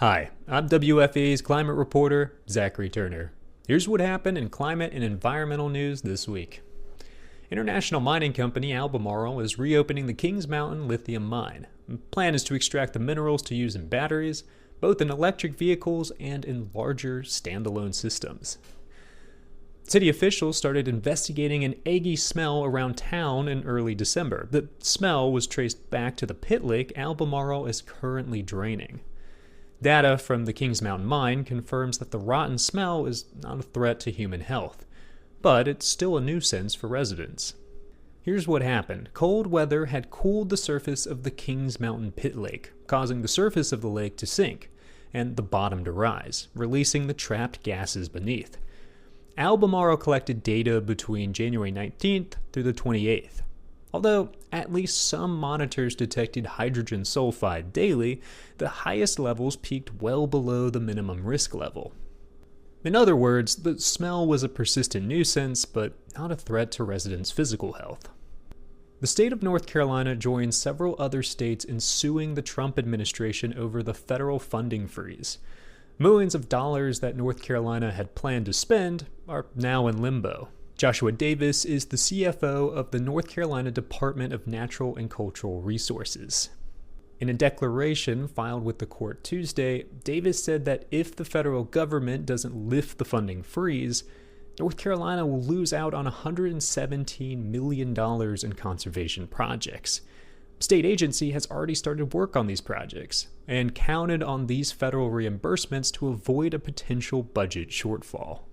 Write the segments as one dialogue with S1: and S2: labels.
S1: Hi, I'm WFAE's climate reporter, Zachary Turner. Here's what happened in climate and environmental news this week. International mining company Albemarle is reopening the Kings Mountain lithium mine. The plan is to extract the minerals to use in batteries, both in electric vehicles and in larger standalone systems. City officials started investigating an eggy smell around town in early December. The smell was traced back to the pit lake Albemarle is currently draining. Data from the Kings Mountain mine confirms that the rotten smell is not a threat to human health, but it's still a nuisance for residents. Here's what happened. Cold weather had cooled the surface of the Kings Mountain pit lake, causing the surface of the lake to sink and the bottom to rise, releasing the trapped gases beneath. Albemarle collected data between January 19th through the 28th. Although at least some monitors detected hydrogen sulfide daily, the highest levels peaked well below the minimum risk level. In other words, the smell was a persistent nuisance, but not a threat to residents' physical health. The state of North Carolina joins several other states in suing the Trump administration over the federal funding freeze. Millions of dollars that North Carolina had planned to spend are now in limbo. Joshua Davis is the CFO of the North Carolina Department of Natural and Cultural Resources. In a declaration filed with the court Tuesday, Davis said that if the federal government doesn't lift the funding freeze, North Carolina will lose out on $117 million in conservation projects. State agency has already started work on these projects and counted on these federal reimbursements to avoid a potential budget shortfall.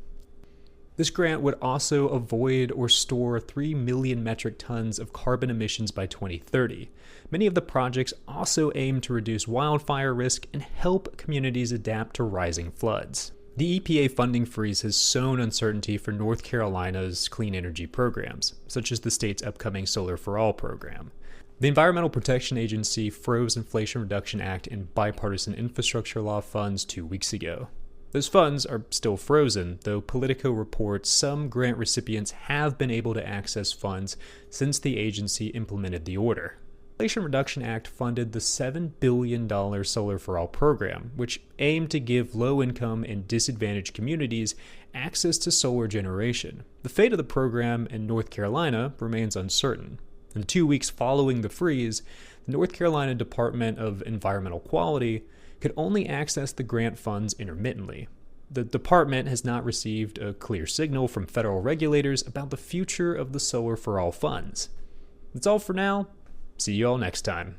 S1: This grant would also avoid or store 3 million metric tons of carbon emissions by 2030. Many of the projects also aim to reduce wildfire risk and help communities adapt to rising floods. The EPA funding freeze has sown uncertainty for North Carolina's clean energy programs, such as the state's upcoming Solar for All program. The Environmental Protection Agency froze Inflation Reduction Act and bipartisan infrastructure law funds 2 weeks ago. Those funds are still frozen, though Politico reports some grant recipients have been able to access funds since the agency implemented the order. The Inflation Reduction Act funded the $7 billion Solar for All program, which aimed to give low-income and disadvantaged communities access to solar generation. The fate of the program in North Carolina remains uncertain. In the 2 weeks following the freeze, the North Carolina Department of Environmental Quality could only access the grant funds intermittently. The department has not received a clear signal from federal regulators about the future of the Solar for All funds. That's all for now. See you all next time.